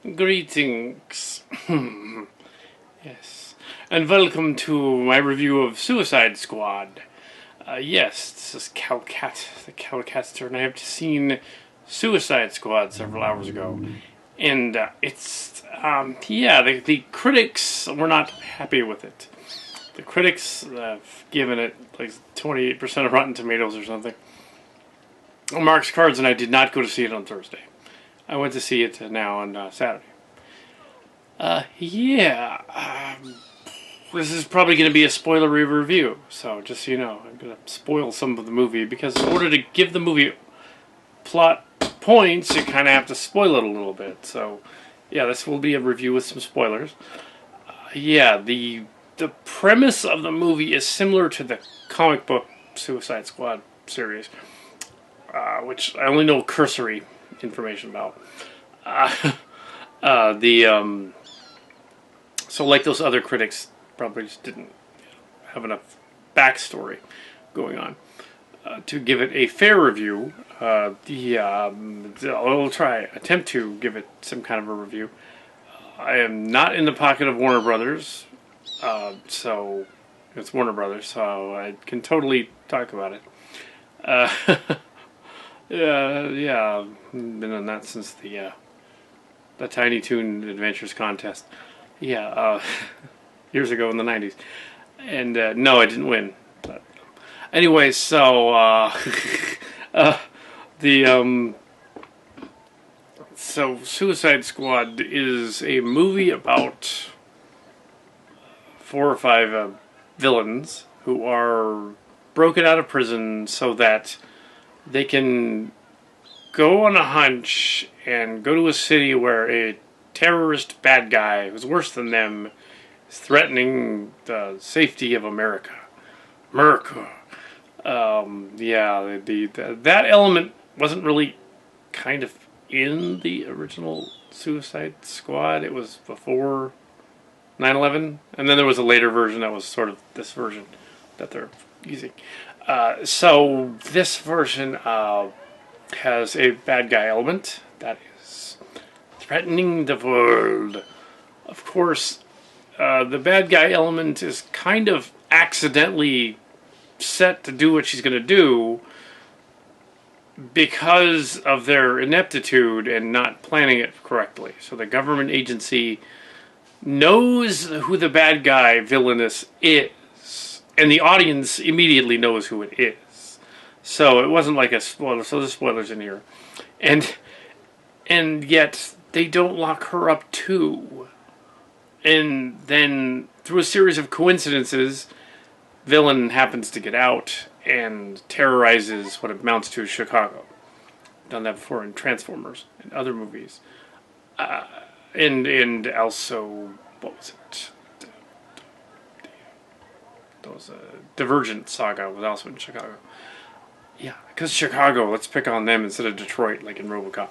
Greetings. Yes. And welcome to my review of Suicide Squad. Yes, this is Kal Kat, the Kal Katster, and I have seen Suicide Squad several hours ago. And the critics were not happy with it. The critics have given it like 28% of Rotten Tomatoes or something. Mark's Cards and I did not go to see it on Thursday. I went to see it now on Saturday. This is probably going to be a spoilery review, so just so you know, I'm going to spoil some of the movie, because in order to give the movie plot points, you kind of have to spoil it a little bit. So, yeah, this will be a review with some spoilers. The premise of the movie is similar to the comic book Suicide Squad series, which I only know cursory information about. So like those other critics, probably just didn't have enough backstory going on to give it a fair review. I'll attempt to give it some kind of a review. I am not in the pocket of Warner Brothers, so it's Warner Brothers, so I can totally talk about it. I've been on that since the Tiny Toon Adventures contest. Years ago in the 90s. And no, I didn't win. But anyway, so so Suicide Squad is a movie about 4 or 5 villains who are broken out of prison so that they can go on a hunch and go to a city where a terrorist bad guy who's worse than them is threatening the safety of America. That element wasn't really kind of in the original Suicide Squad. It was before 9/11, and then there was a later version that was sort of this version that they're using. So this version has a bad guy element that is threatening the world. Of course, the bad guy element is kind of accidentally set to do what she's going to do because of their ineptitude and not planning it correctly. So the government agency knows who the bad guy villainess is, and the audience immediately knows who it is. So it wasn't like a spoiler, so there's spoilers in here. And yet they don't lock her up too. And then, through a series of coincidences, villain happens to get out and terrorizes what amounts to Chicago. Done that before in Transformers and other movies. And also, what was it? Those Divergent saga was also in Chicago. Yeah, because Chicago, let's pick on them instead of Detroit, like in RoboCop.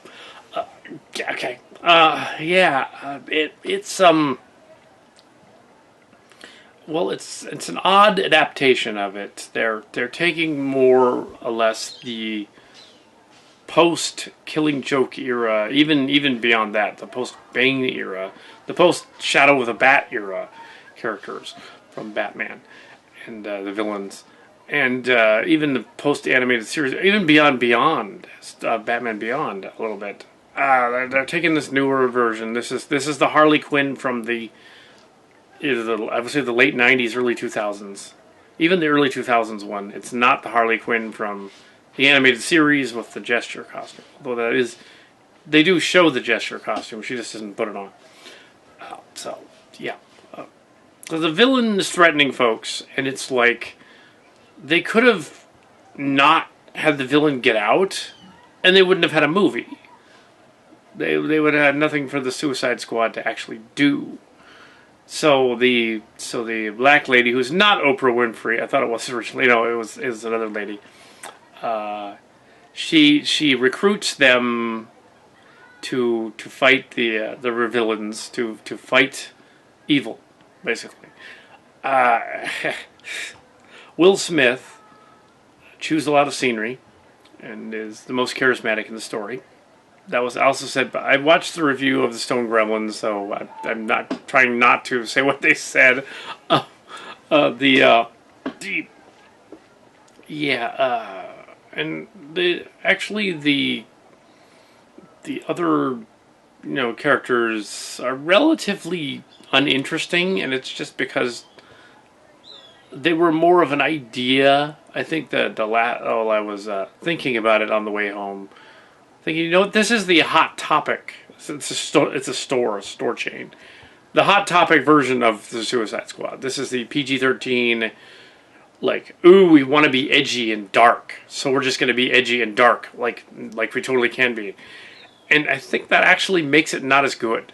It's an odd adaptation of it. They're taking more or less the post-Killing Joke era, even beyond that, the post-Bane era, the post-Shadow of the Bat era characters from Batman and the villains, and even the post-animated series, even Beyond, Batman Beyond, a little bit. They're taking this newer version. This is the Harley Quinn from I would say the late 90s, early 2000s. Even the early 2000s one. It's not the Harley Quinn from the animated series with the gesture costume. Although they do show the gesture costume. She just doesn't put it on. So the villain is threatening folks, and it's like they could have not had the villain get out, and they wouldn't have had a movie. They would have had nothing for the Suicide Squad to actually do. So the black lady, who's not Oprah Winfrey, I thought it was originally. No, it was another lady. She recruits them to fight the villains, to fight evil, basically. Will Smith chews a lot of scenery and is the most charismatic in the story. that was also said. But I watched the review of the Stone Gremlins, so I'm not trying not to say what they said. The yeah, and the other characters are relatively uninteresting, and it's just because they were more of an idea. I think that I was thinking about it on the way home, thinking, this is the Hot Topic. It's a store chain. The Hot Topic version of the Suicide Squad. This is the PG-13. Like, ooh, we want to be edgy and dark, so we're just going to be edgy and dark, like we totally can be. And I think that actually makes it not as good.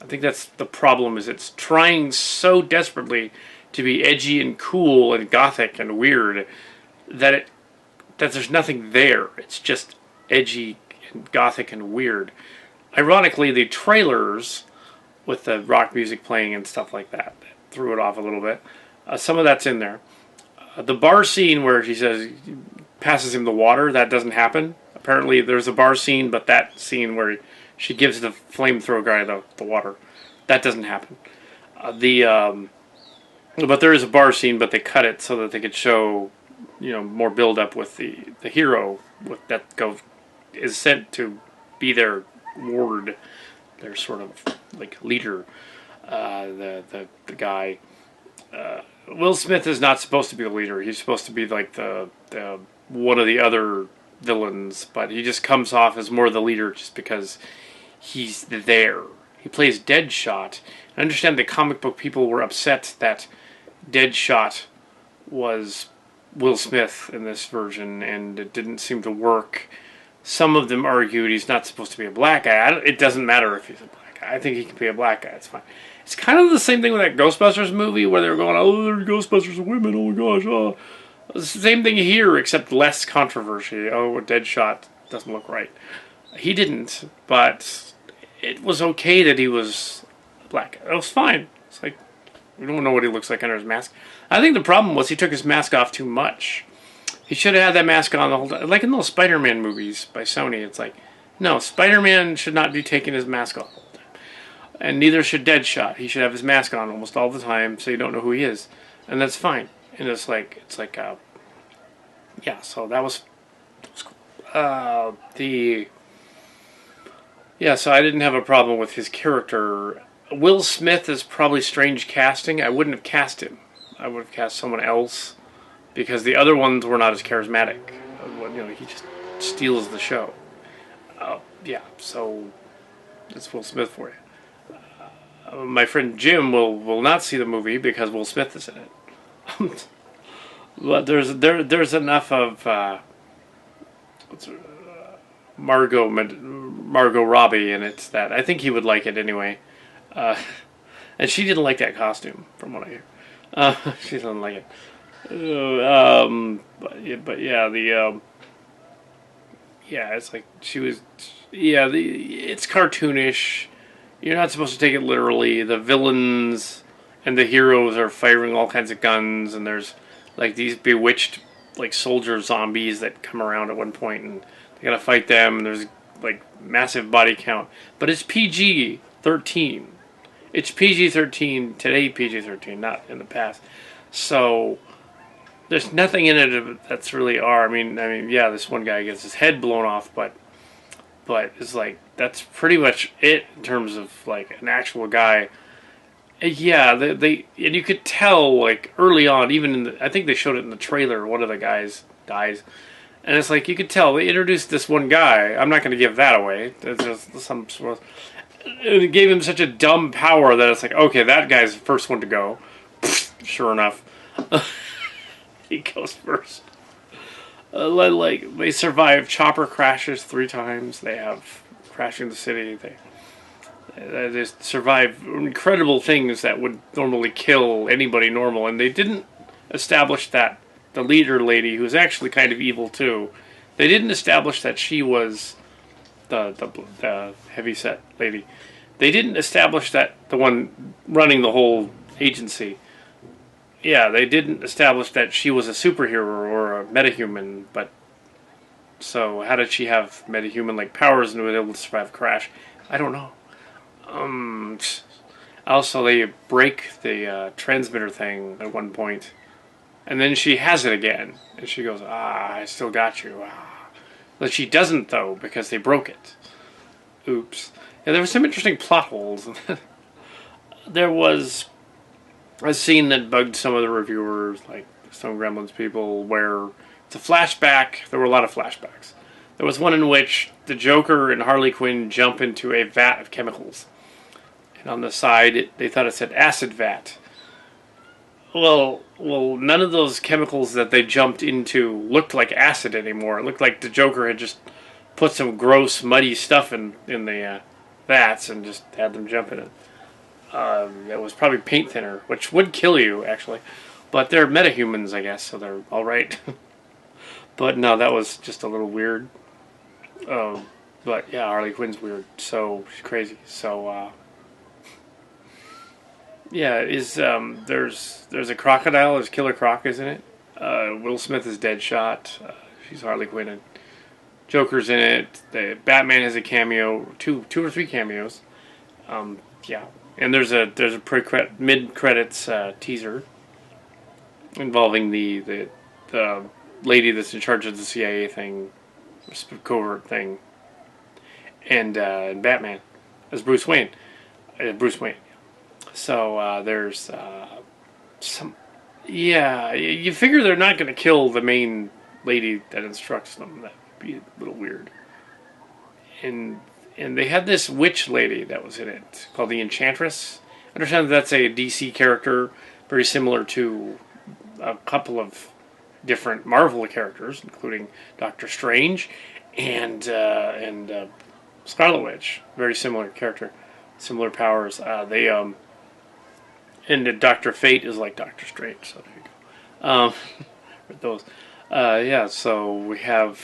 I think that's the problem, is it's trying so desperately to be edgy and cool and gothic and weird that there's nothing there. It's just edgy and gothic and weird. Ironically, the trailers with the rock music playing and stuff like that threw it off a little bit. Some of that's in there. The bar scene where she says, passes him the water, that doesn't happen. Apparently there's a bar scene, but that scene where she gives the flamethrower guy the water, that doesn't happen. But there is a bar scene, but they cut it so that they could show, more build up with the hero is sent to be their ward, their sort of like leader. The guy. Will Smith is not supposed to be the leader. He's supposed to be like the one of the other villains, but he just comes off as more the leader just because he's there. He plays Deadshot. I understand the comic book people were upset that Deadshot was Will Smith in this version, and it didn't seem to work. Some of them argued he's not supposed to be a black guy. It doesn't matter if he's a black guy. I think he can be a black guy. It's fine. It's kind of the same thing with that Ghostbusters movie where they were going, oh, there's Ghostbusters of women, oh my gosh, oh. It's the same thing here, except less controversy. Oh, Deadshot doesn't look right. He didn't, but it was okay that he was black. It was fine. It's like, we don't know what he looks like under his mask. I think the problem was he took his mask off too much. He should have had that mask on the whole time. Like in those Spider-Man movies by Sony, it's like, no, Spider-Man should not be taking his mask off. And neither should Deadshot. He should have his mask on almost all the time, so you don't know who he is, and that's fine. And yeah. So that was cool. So I didn't have a problem with his character. Will Smith is probably strange casting. I wouldn't have cast him. I would have cast someone else because the other ones were not as charismatic. He just steals the show. So it's Will Smith for you. My friend Jim will not see the movie because Will Smith is in it. But there's enough of Margot Robbie in it that I think he would like it anyway. And she didn't like that costume, from what I hear. She didn't like it. It's like she was. It's cartoonish. You're not supposed to take it literally. The villains and the heroes are firing all kinds of guns, and there's like these bewitched like soldier zombies that come around at one point, and they gotta fight them. And there's like massive body count, but it's PG-13. It's PG-13 today. PG-13, not in the past. So there's nothing in it that's really R. I mean, this one guy gets his head blown off, but it's like that's pretty much it in terms of like an actual guy. Yeah, they and you could tell like early on, even I think they showed it in the trailer. One of the guys dies, and it's like you could tell they introduced this one guy. I'm not going to give that away. There's just some sort of, it gave him such a dumb power that it's like, okay, that guy's the first one to go. Sure enough, he goes first. Like they survive chopper crashes 3 times. They have crashing the city. They just survive incredible things that would normally kill anybody normal, and they didn't establish that the leader lady, who's actually kind of evil too, they didn't establish that she was the heavyset lady. They didn't establish that the one running the whole agency. Yeah, they didn't establish that she was a superhero or a metahuman, but So how did she have metahuman-like powers and was able to survive a crash? I don't know. Also, they break the transmitter thing at one point, and then she has it again, and she goes, I still got you. But she doesn't, though, because they broke it. Oops. Yeah, there were some interesting plot holes. There was a scene that bugged some of the reviewers, like some Gremlins people, where it's a flashback. There were a lot of flashbacks. There was one in which the Joker and Harley Quinn jump into a vat of chemicals. And on the side, they thought it said acid vat. Well, none of those chemicals that they jumped into looked like acid anymore. It looked like the Joker had just put some gross, muddy stuff in the vats and just had them jump in it. It was probably paint thinner, which would kill you, actually. But they're metahumans, I guess, so they're alright. But no, that was just a little weird. But yeah, Harley Quinn's weird. So, she's crazy. So, yeah, there's a crocodile. There's Killer Croc, isn't it? Will Smith is Deadshot. She's Harley Quinn. And Joker's in it. The Batman has a cameo, two or three cameos. Yeah, and there's a mid credits teaser involving the lady that's in charge of the CIA thing, covert thing, and Batman as Bruce Wayne. So there's some. Yeah, you figure they're not going to kill the main lady that instructs them. That would be a little weird. And they had this witch lady that was in it called the Enchantress. I understand that's a DC character, very similar to a couple of different Marvel characters, including Doctor Strange and Scarlet Witch. Very similar character, similar powers. And Dr. Fate is like Doctor Strange, so there you go. With those. Yeah, so we have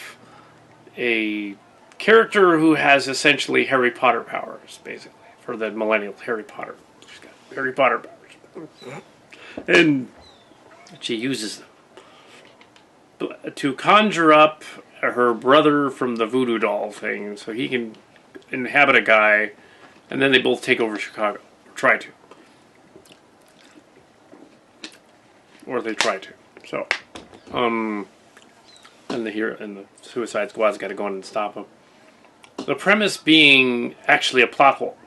a character who has essentially Harry Potter powers, basically, for the millennial Harry Potter. She's got Harry Potter powers. And she uses them to conjure up her brother from the voodoo doll thing so he can inhabit a guy, and then they both take over Chicago. Or try to. Or they try to. So, and the Suicide Squad's got to go in and stop them. The premise being actually a plot hole,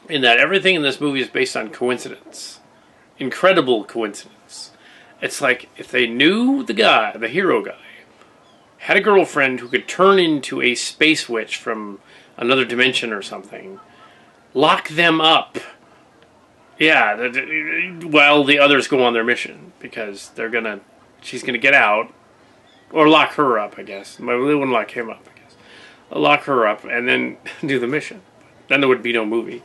in that everything in this movie is based on coincidence, incredible coincidence. It's like if they knew the hero guy, had a girlfriend who could turn into a space witch from another dimension or something, lock them up. Yeah, while the others go on their mission, because she's gonna get out, or lock her up, I guess. They wouldn't lock him up, I guess. Lock her up, and then do the mission. Then there would be no movie.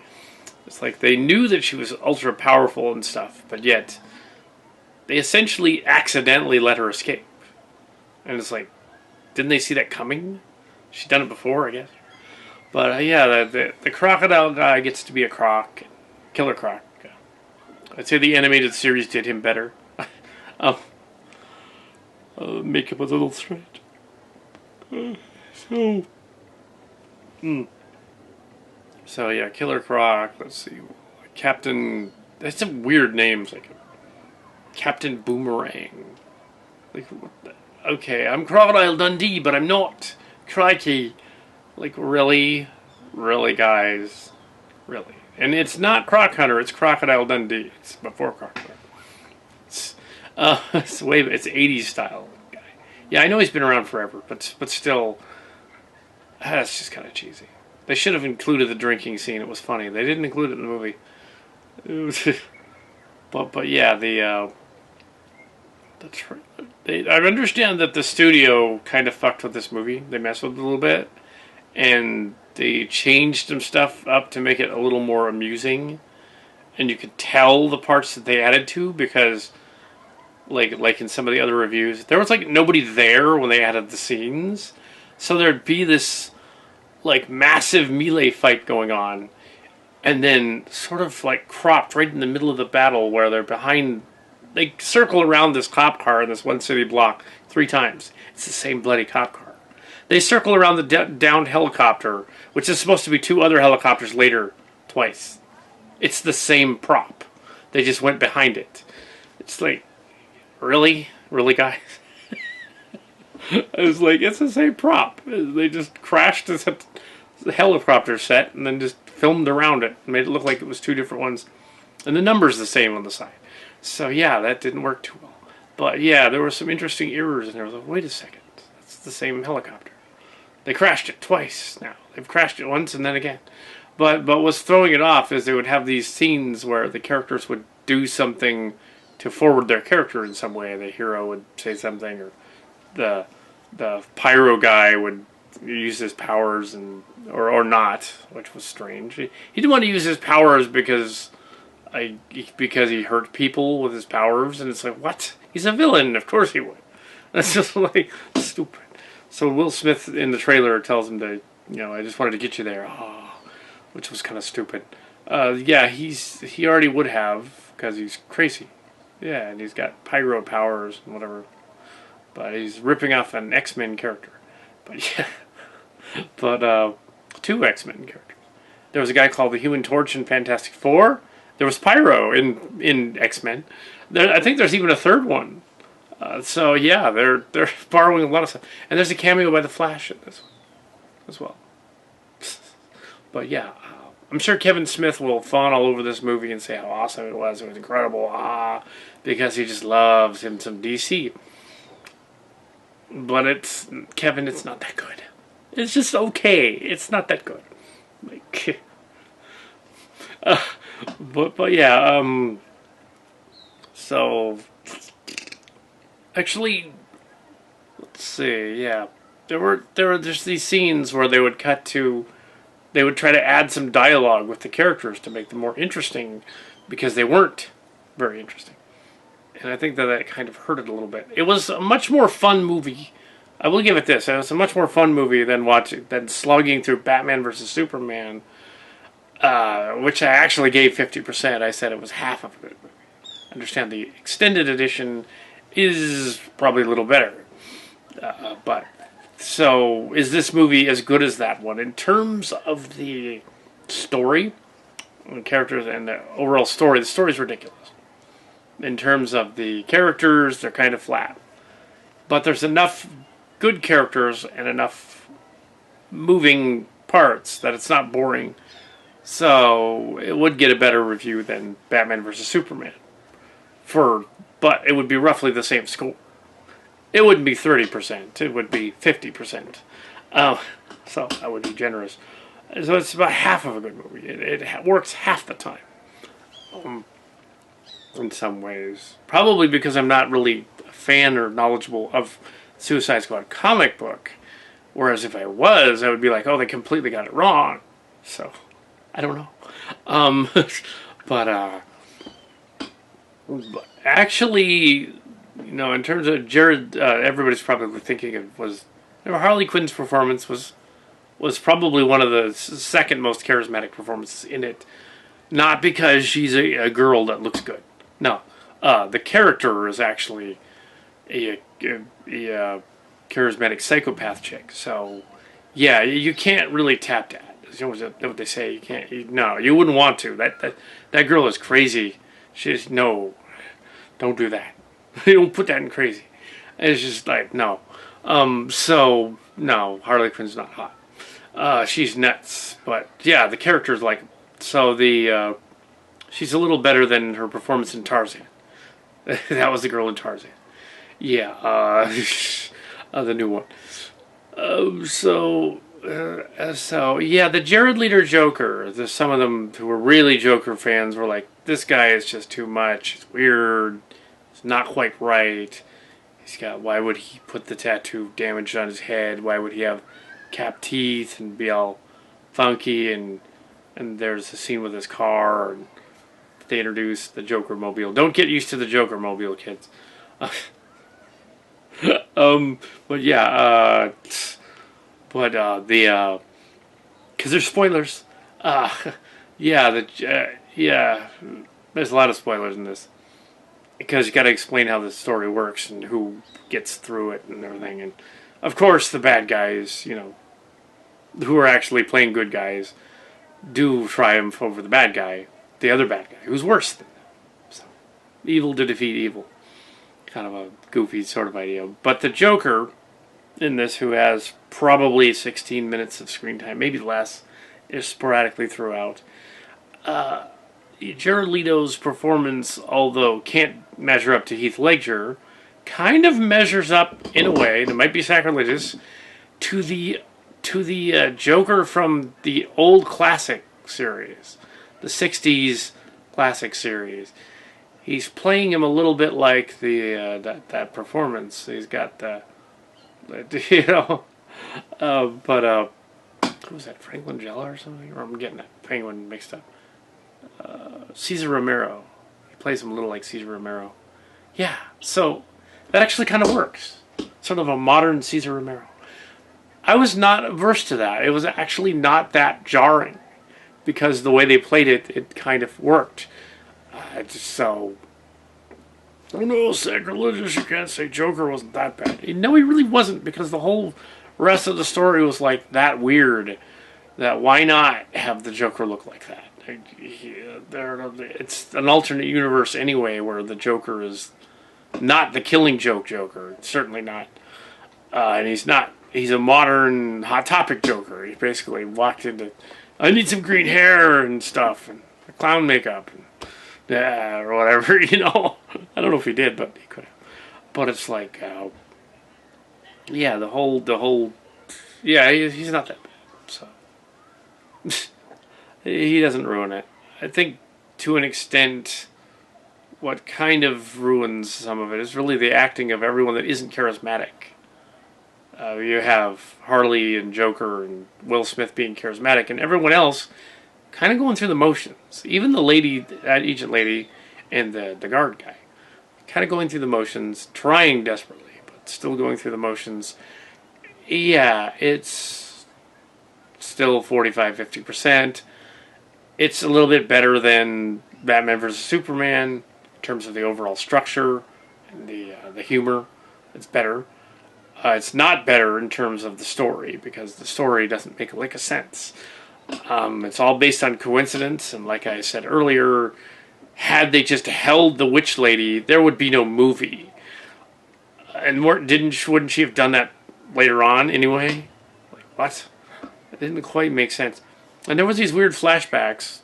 It's like they knew that she was ultra powerful and stuff, but yet they essentially accidentally let her escape. And it's like, didn't they see that coming? She'd done it before, I guess. But yeah, the crocodile guy gets to be a croc, Killer Croc. I'd say the animated series did him better. Makeup was a little straight. So yeah, Killer Croc. Let's see, Captain. That's some weird names, like Captain Boomerang. Like, okay, I'm Crocodile Dundee, but I'm not. Crikey, like really, guys, really. And it's not Croc Hunter, it's Crocodile Dundee. It's before Croc Hunter. It's 80s style guy. Yeah, I know he's been around forever, but still, that's just kind of cheesy. They should have included the drinking scene. It was funny. They didn't include it in the movie. But yeah, I understand that the studio kind of fucked with this movie. They messed with it a little bit, and they changed some stuff up to make it a little more amusing, and you could tell the parts that they added to, because like in some of the other reviews, there was like nobody there when they added the scenes, so there'd be this like massive melee fight going on, and then sort of like cropped right in the middle of the battle where they're behind. They circle around this cop car in this one city block 3 times. It's the same bloody cop car. They circle around the downed helicopter, which is supposed to be two other helicopters later, twice. It's the same prop. They just went behind it. It's like, really? Really, guys? I was like, it's the same prop. They just crashed the helicopter set and then just filmed around it and made it look like it was two different ones. And the number's the same on the side. So, yeah, that didn't work too well. But, yeah, there were some interesting errors in there. I was like, wait a second. That's the same helicopter. They crashed it twice now. They've crashed it once and then again. But what's throwing it off is they would have these scenes where the characters would do something to forward their character in some way. The hero would say something, or the pyro guy would use his powers or not, which was strange. He didn't want to use his powers because he hurt people with his powers, and it's like, what? He's a villain, of course he would. That's just like stupid. So Will Smith in the trailer tells him to, I just wanted to get you there, which was kind of stupid. Yeah, he already would have because he's crazy. Yeah, and he's got pyro powers and whatever. But he's ripping off an X-Men character. But yeah, two X-Men characters. There was a guy called the Human Torch in Fantastic Four. There was Pyro in X-Men. I think there's even a third one. So yeah, they're borrowing a lot of stuff. And there's a cameo by the Flash in this one as well. But yeah, I'm sure Kevin Smith will fawn all over this movie and say how awesome it was incredible, because he just loves him some DC. But Kevin, it's not that good. It's just okay. It's not that good. Like, but yeah, so actually, let's see, yeah, there were just these scenes where they would they would try to add some dialogue with the characters to make them more interesting, because they weren't very interesting. And I think that kind of hurt it a little bit. It was a much more fun movie. I will give it this. It was a much more fun movie than slogging through Batman vs. Superman, which I actually gave 50%. I said it was half of a good movie. I understand the extended edition is probably a little better. But, so, is this movie as good as that one? In terms of the story, the characters, and the overall story, the story's ridiculous. In terms of the characters, they're kind of flat. But there's enough good characters and enough moving parts that it's not boring. So it would get a better review than Batman vs. Superman. But it would be roughly the same score. It wouldn't be 30%. It would be 50%. So I would be generous. So it's about half of a good movie. It works half the time. In some ways. Probably because I'm not really a fan or knowledgeable of Suicide Squad comic book. Whereas if I was, I would be like, oh, they completely got it wrong. So, I don't know. But actually, in terms of Jared, everybody's probably thinking Harley Quinn's performance was probably one of the second most charismatic performances in it. Not because she's a girl that looks good. No, the character is actually a charismatic psychopath chick. So, yeah, you can't really tap that. What they say, you can't. No, you wouldn't want to. That girl is crazy. No, don't do that. You don't put that in crazy. It's just like no. So no, Harley Quinn's not hot. She's nuts. But yeah, the character's like she's a little better than her performance in Tarzan. That was the girl in Tarzan. Yeah, the new one. So yeah, the Jared Leto Joker. Some of them who were really Joker fans were like, "This guy is just too much. It's weird. It's not quite right. Why would he put the tattoo damaged on his head? Why would he have cap teeth and be all funky? And there's a scene with his car, and they introduce the Joker mobile. Don't get used to the Joker mobile, kids." But yeah, because there's spoilers. Yeah, there's a lot of spoilers in this. Because you got to explain how the story works and who gets through it and everything. And Of course, the bad guys, who are actually playing good guys, do triumph over the bad guy, the other bad guy, who's worse than them. So, evil to defeat evil. Kind of a goofy sort of idea. But the Joker in this, who has probably 16 minutes of screen time, maybe less, is sporadically throughout. Jared Leto's performance, although can't measure up to Heath Ledger, kind of measures up in a way, and it might be sacrilegious, to the Joker from the old classic series, the '60s classic series. He's playing him a little bit like the that performance. He's got the who was that, Franklin Jella or something? Or I'm getting that Penguin mixed up. Cesar Romero. He plays him a little like Cesar Romero. Yeah, so that actually kind of works. Sort of a modern Cesar Romero. I was not averse to that. It was actually not that jarring because the way they played it, it kind of worked. So, oh no, sacrilegious, you can't say Joker wasn't that bad. No, he really wasn't, because the whole rest of the story was like that weird. That why not have the Joker look like that? It's an alternate universe anyway, where the Joker is not the Killing Joke Joker. Certainly not. And he's a modern Hot Topic Joker. He basically walked into, I need some green hair and stuff, and clown makeup, and or whatever, I don't know if he did, but he could have. But it's like, the whole, he's not that bad, so. He doesn't ruin it. I think, to an extent, what kind of ruins some of it is really the acting of everyone that isn't charismatic. You have Harley and Joker and Will Smith being charismatic, and everyone else kind of going through the motions. Even the lady, that agent lady, and the guard guy, kind of going through the motions, trying desperately, but still going through the motions. Yeah, it's still 45-50%. It's a little bit better than Batman vs. Superman in terms of the overall structure and the humor. It's better. It's not better in terms of the story, because the story doesn't make a lick of sense. It's all based on coincidence, and like I said earlier, had they just held the witch lady, there would be no movie. And wouldn't she have done that later on anyway? Like, what? It didn't quite make sense. And there was these weird flashbacks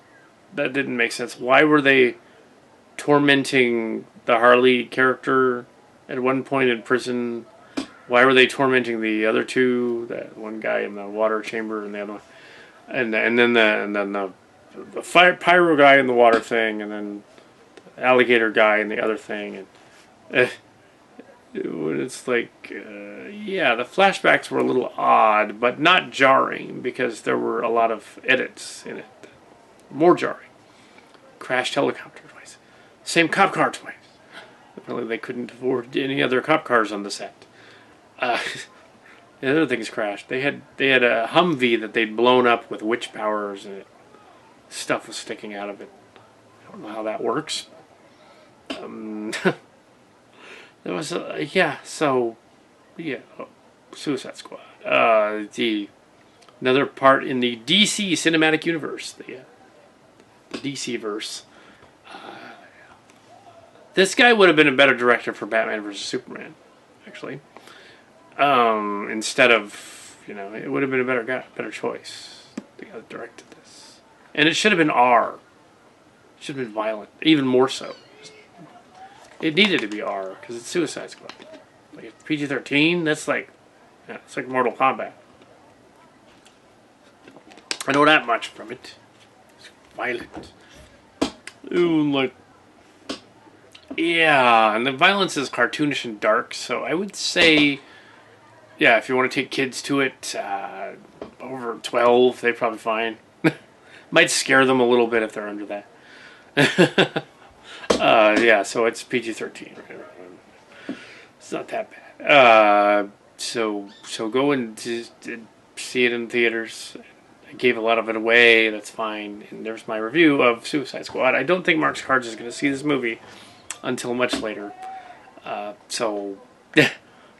that didn't make sense. Why were they tormenting the Harley character at one point in prison? Why were they tormenting the other two? That one guy in the water chamber and the other one, and then the pyro guy in the water thing, and then the alligator guy in the other thing, and it's like, the flashbacks were a little odd, but not jarring, because there were a lot of edits in it. More jarring. Crashed helicopter twice. Same cop car twice. Apparently they couldn't afford any other cop cars on the set. The other things crashed. They had a Humvee that they'd blown up with witch powers, and stuff was sticking out of it. I don't know how that works. There was Suicide Squad. Another part in the DC cinematic universe, the DC verse. This guy would have been a better director for Batman vs. Superman, actually. Instead of, it would have been a better choice. The guy that directed this. And it should have been R. It should have been violent, even more so. It needed to be R, because it's Suicide Squad. Like, PG-13, that's like, it's like Mortal Kombat. I know that much from it. It's violent. Ooh, and the violence is cartoonish and dark, so I would say, if you want to take kids to it, over 12, they're probably fine. Might scare them a little bit if they're under that. So it's PG-13. Right? It's not that bad. So go and see it in theaters. I gave a lot of it away. That's fine. And there's my review of Suicide Squad. I don't think Mark's Cards is going to see this movie until much later. So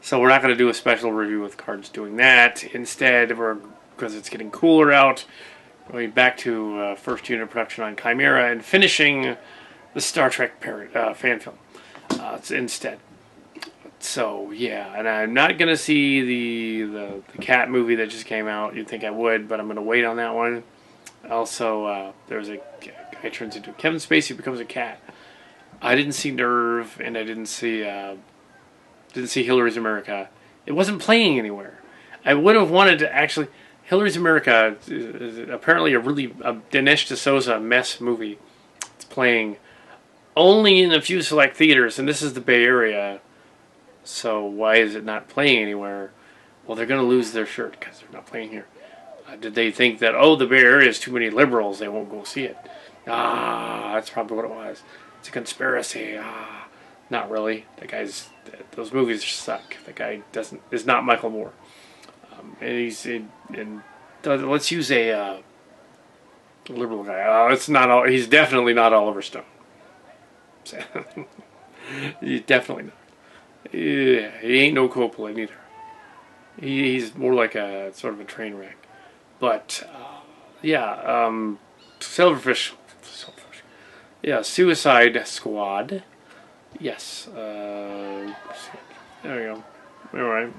So we're not going to do a special review with cards doing that. Instead, because it's getting cooler out, going back to first unit production on Chimera and finishing the Star Trek fan film instead. So yeah, and I'm not gonna see the cat movie that just came out. You'd think I would, but I'm gonna wait on that one. Also, there's a guy turns into Kevin Spacey becomes a cat. I didn't see Nerve, and I didn't see Hillary's America. It wasn't playing anywhere. I would have wanted to actually. Hillary's America is apparently a Dinesh D'Souza mess movie. It's playing only in a few select theaters, and this is the Bay Area. So why is it not playing anywhere? Well, they're going to lose their shirt because they're not playing here. Did they think that, oh, the Bay Area is too many liberals, they won't go see it? That's probably what it was. It's a conspiracy. Not really. Those movies suck. The guy is not Michael Moore. Let's use a liberal guy. It's not all. He's definitely not Oliver Stone. He's definitely not. Yeah, he ain't no Coppola neither. He's more like a sort of a train wreck. But Silverfish. Yeah, Suicide Squad. Yes. There we go. All right.